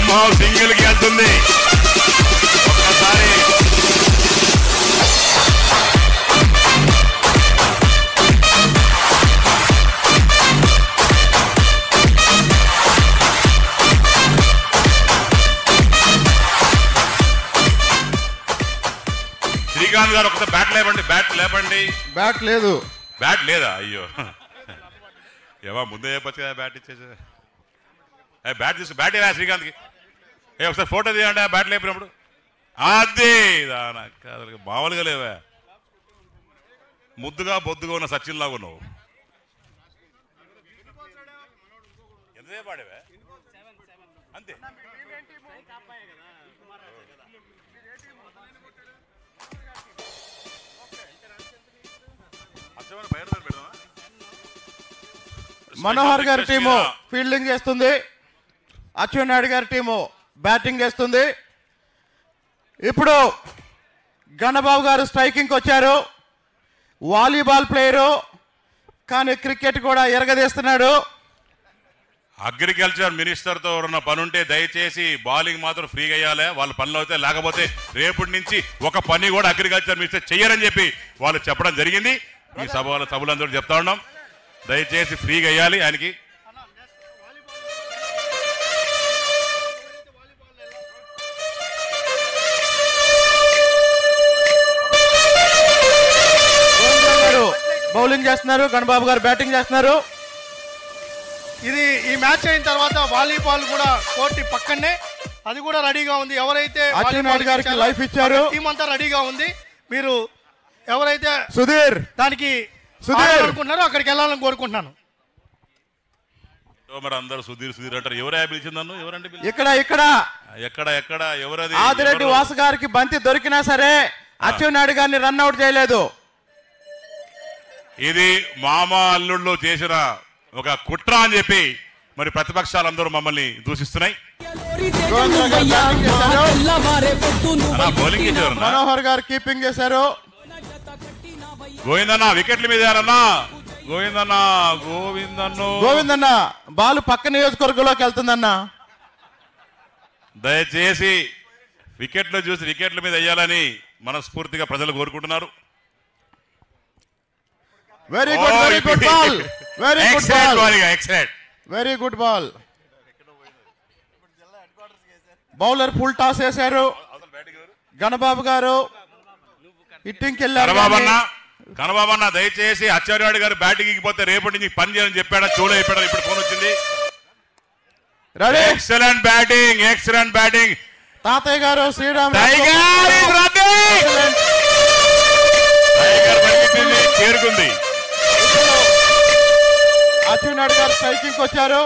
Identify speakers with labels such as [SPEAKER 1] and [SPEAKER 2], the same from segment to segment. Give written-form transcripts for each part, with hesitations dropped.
[SPEAKER 1] Ganababu single కి వెళ్తుంది. ఒక్కసారి శ్రీకాంత్ గారు ఒకసారి బ్యాట్ లేపండి. బ్యాట్ లేపండి.
[SPEAKER 2] బ్యాట్ లేదు.
[SPEAKER 1] బ్యాట్ లేదా? అయ్యో ఏమో ముందే చెప్పచ్చు కదా బ్యాట్ ఇచ్చేసి. బ్యాట్ తీసు. బ్యాట్ ఏవా శ్రీకాంత్కి? ఒకసారి ఫోటో తీయండి బ్యాట్ లేపినప్పుడు. అదే మామూలుగా లేవా? ముద్దుగా బొద్దుగా ఉన్న సచిన్ లాగా ఉన్నావు. ఎంతసేపు ఆడేవా? అంతే.
[SPEAKER 2] మనోహర్ గారి టీము ఫీల్డింగ్ చేస్తుంది, అచ్చెన్నాయుడు గారి టీము బ్యాటింగ్ చేస్తుంది. ఇప్పుడు గణబాబు గారు స్ట్రైకింగ్కి వచ్చారు. వాలీబాల్ ప్లేయరు కానీ క్రికెట్ కూడా ఎరగదీస్తున్నాడు.
[SPEAKER 1] అగ్రికల్చర్ మినిస్టర్తో ఉన్న పని ఉంటే దయచేసి బౌలింగ్ మాత్రం ఫ్రీగా వేయాలి. వాళ్ళ పనులు అవుతాయి. లేకపోతే రేపటి నుంచి ఒక పని కూడా అగ్రికల్చర్ మినిస్టర్ చెయ్యరని చెప్పి వాళ్ళు చెప్పడం జరిగింది. ఈ సభలందరూ చెప్తా ఉన్నాం. దయచేసి ఫ్రీగా వేయాలి ఆయనకి.
[SPEAKER 2] బౌలింగ్ చేస్తున్నారు, గణబాబు గారు బ్యాటింగ్ చేస్తున్నారు.
[SPEAKER 3] ఇది ఈ మ్యాచ్ అయిన తర్వాత వాలీబాల్ కూడా కోర్టు పక్కనే అది కూడా రెడీగా ఉంది. ఎవరైతే
[SPEAKER 2] అచ్చెన్నాయుడు గారికి లైఫ్ ఇచ్చారు,
[SPEAKER 3] టీం అంతా రెడీగా ఉంది. మీరు ఎవరైతే
[SPEAKER 2] సుధీర్
[SPEAKER 3] దానికి అనుకుంటున్నారో అక్కడికి వెళ్ళాలని కోరుకుంటున్నాను.
[SPEAKER 1] మరి అందరూ సుధీర్ సుధీర్ అంటారు. ఎవరే పిలిచింది నన్ను? ఎవరంటే
[SPEAKER 2] ఇక్కడ ఇక్కడ
[SPEAKER 1] ఎక్కడ ఎక్కడ ఎవరది?
[SPEAKER 2] ఆదిరెడ్డి వాసు గారికి బంతి దొరికినా సరే అచ్చెన్నాయుడు గారిని రన్అట్ చేయలేదు.
[SPEAKER 1] ఇది మామ అల్లుళ్ళు చేసిన ఒక కుట్ర అని చెప్పి మరి ప్రతిపక్షాలందరూ మమ్మల్ని దూషిస్తున్నాయి. బౌలింగ్ చేశారు.
[SPEAKER 2] మనోహర్ గారు కీపింగ్ చేశారు.
[SPEAKER 1] గోవిందన్న వికెట్ల మీద అన్నా. గోవిందన్న
[SPEAKER 2] గోవిందన్న బాల్ పక్క నియోజకవర్గంలోకి వెళ్తుందన్న.
[SPEAKER 1] దయచేసి వికెట్లు చూసి వికెట్ల మీద వేయాలని మనస్ఫూర్తిగా ప్రజలు కోరుకుంటున్నారు.
[SPEAKER 2] Very good, very good ball, very good ball,
[SPEAKER 1] excellent,
[SPEAKER 2] very good ball. Bowler full toss వేశారు. గణబాబు గారు హిట్టింగ్కి వెళ్ళారు.
[SPEAKER 1] కనబాబన్న దయచేసి అచ్చెన్నాయుడు గారు బ్యాటింగ్ పోతే రేపటి నుంచి పని చేయాలని చెప్పాడా? చూడ చెప్పాడా? ఇప్పుడు ఫోన్ వచ్చింది. Excellent batting, excellent batting.
[SPEAKER 2] తాతయ్య గారు శ్రీరామ్
[SPEAKER 1] చేరుకుంది.
[SPEAKER 2] అచ్చెన్నాయుడు గారు స్ట్రైకింగ్ వచ్చారు.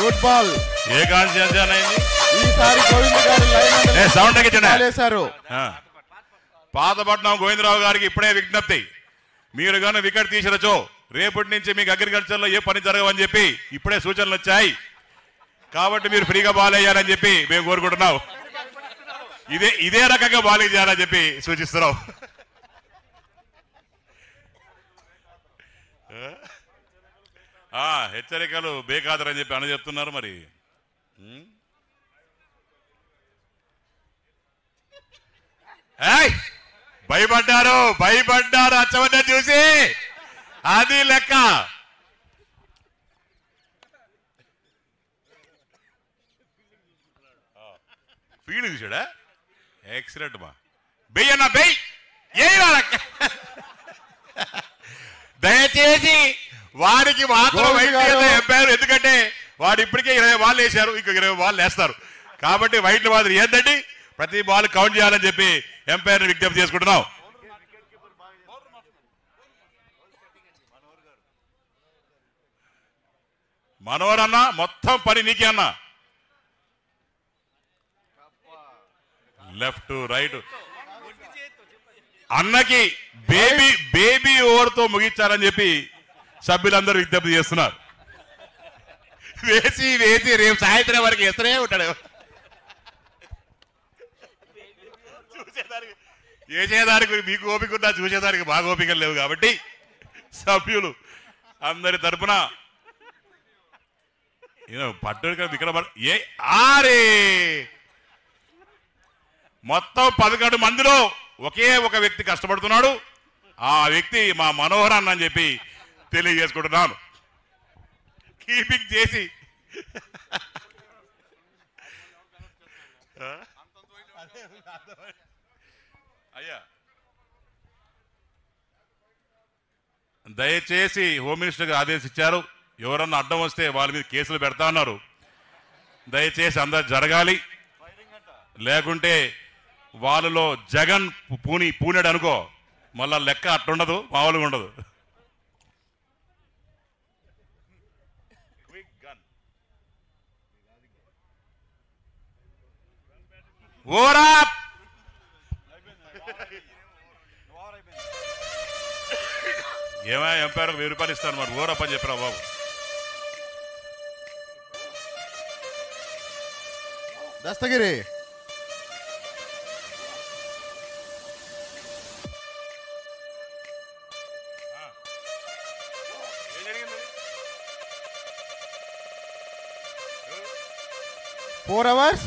[SPEAKER 2] Good ball.
[SPEAKER 1] ఏ కాన్స్టిట్యూన్సీ అయింది
[SPEAKER 2] ఈసారి గోవింద్ గారు లైన్ వేశారు.
[SPEAKER 1] పాతపట్నం గోవిందరావు గారికి ఇప్పుడే విజ్ఞప్తి. మీరు కానీ వికెట్ తీసిరచో రేపటి నుంచి మీకు అగ్రికల్చర్ లో ఏ పని జరగవని చెప్పి ఇప్పుడే సూచనలు వచ్చాయి. కాబట్టి మీరు ఫ్రీగా బాల్ వేయాలని చెప్పి మేము కోరుకుంటున్నాం. ఇదే రకంగా బాలింగ్ చేయాలని చెప్పి సూచిస్తున్నాం. హెచ్చరికలు బేఖాతరని చెప్పి అని చెప్తున్నారు. మరి భయపడ్డారు అచ్చవన్న చూసి. అది లెక్క. ఫీల్డ్ చూసాడా? ఎక్సలెంట్ మా. బెయ్యన్న బెయ్. దయచేసి వారికి మాత్రం ఎంపైర్, ఎందుకంటే వాడు ఇప్పటికే 20 బాల్ వేశారు, ఇంకో 20 బాల్ వేస్తారు. కాబట్టి వైట్ల మాదిరి ఏంటండి ప్రతి బాల్ కౌంట్ చేయాలని చెప్పి ఎంపైర్ విజ్ఞప్తి చేసుకుంటున్నాం. మనోహర్ అన్న మొత్తం పని నీకే అన్న. లెఫ్ట్ రైట్ అన్నకి బేబీ ఓవర్తో ముగించారని చెప్పి సభ్యులందరూ విజ్ఞప్తి చేస్తున్నారు. వేసి రేపు సాయంత్రం వరకు ఎత్తనే ఉంటాడు. వేసేదానికి మీకు ఓపిక ఉన్నా చూసేదానికి బాగా ఓపిక లేవు కాబట్టి సభ్యులు అందరి తరపున పట్టుడికి విక్రమ ఏ ఆరే మొత్తం 11 మందిలో ఒకే ఒక వ్యక్తి కష్టపడుతున్నాడు. ఆ వ్యక్తి మా మనోహర్ అన్న అని చెప్పి తెలియజేసుకుంటున్నాను. కీపింగ్ చేసి అయ్యా దయచేసి హోమ్ మినిస్టర్ గారు ఆదేశించారు, ఎవరన్నా అడ్డం వస్తే వాళ్ళ మీద కేసులు పెడతా ఉన్నారు. దయచేసి అందరు జరగాలి, లేకుంటే వాళ్ళలో జగన్ పూనాడు అనుకో మళ్ళా లెక్క అట్టుండదు, మామూలుగా ఉండదు. ఓరా ఏమా ఎంపైర్ 1000 రూపాయలు ఇస్తాను మరి ఓరప్ప అని చెప్పరా బాబు.
[SPEAKER 2] Dastagiri hours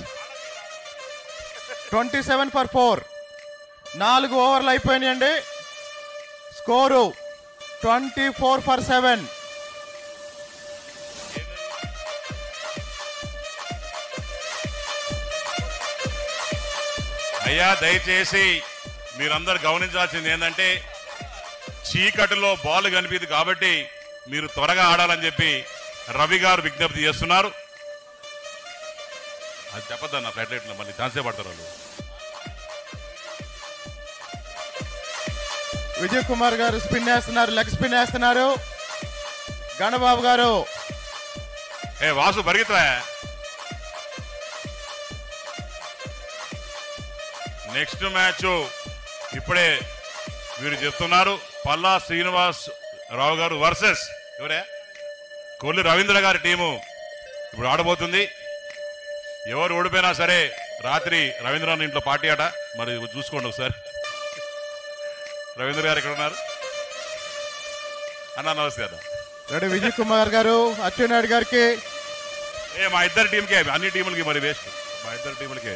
[SPEAKER 2] 27 for 4. 4 ఓవర్లు అయిపోయినాయండి. Score 24 for 7.
[SPEAKER 1] అయ్యా దయచేసి మీరందరూ గమనించాల్సింది ఏంటంటే చీకటిలో బాల్ కనిపిది కాబట్టి మీరు త్వరగా ఆడాలని చెప్పి రవి గారు విజ్ఞప్తి చేస్తున్నారు. అది చెప్పద్దన్న ఫ్లైట్ రేట్లో మళ్ళీ ఛాన్సే పడతారు వాళ్ళు.
[SPEAKER 2] విజయ్ కుమార్ గారు స్పిన్ వేస్తున్నారు, లెగ్ స్పిన్ వేస్తున్నారు. గణబాబు గారు
[SPEAKER 1] వాసు పరిగెత్తవా. నెక్స్ట్ మ్యాచ్ ఇప్పుడే వీరు చెప్తున్నారు, పల్లా శ్రీనివాస్ రావు గారు వర్సెస్ ఎవరే కొల్లి రవీంద్ర గారి టీము ఇప్పుడు ఆడబోతుంది. ఎవరు ఓడిపోయినా సరే రాత్రి రవీంద్రనాథ్ ఇంట్లో పార్టీ ఆట, మరి చూసుకోండి ఒకసారి. రవీంద్ర గారు ఎక్కడ ఉన్నారు అన్న? నమస్తే అన్న.
[SPEAKER 2] రెడీ విజయ్ కుమార్ గారు అచ్చెన్నాయుడు గారికి.
[SPEAKER 1] మా ఇద్దరు టీంకే, అన్ని టీములకి మరి వేస్ట్, మా ఇద్దరు టీములకే.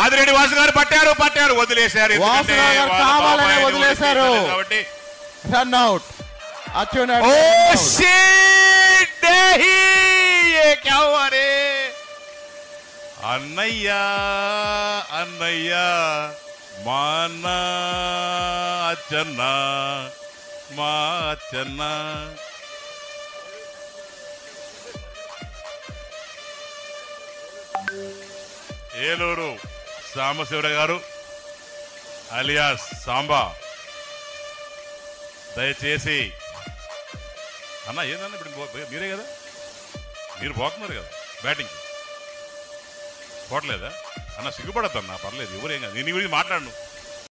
[SPEAKER 1] ఆదిరెడ్డి వాసు గారు పట్టారు వదిలేశారు కాబట్టి
[SPEAKER 2] రన్ అవుట్. అచ్చెన్నాయుడు
[SPEAKER 1] అన్నయ్యా మా అన్న అచ్చన్న మా అచ్చన్న. ఏలూరు సాంబశివర గారు అలియాస్ సాంబా, దయచేసి అన్న ఏందన్న ఇప్పుడు మీరే కదా, మీరు పోతున్నారు కదా బ్యాటింగ్, పోవట్లేదా అన్న? సిగ్గుపడద్దన్నా, పర్లేదు, ఎవరేం కాదు, నేను గురించి మాట్లాడను.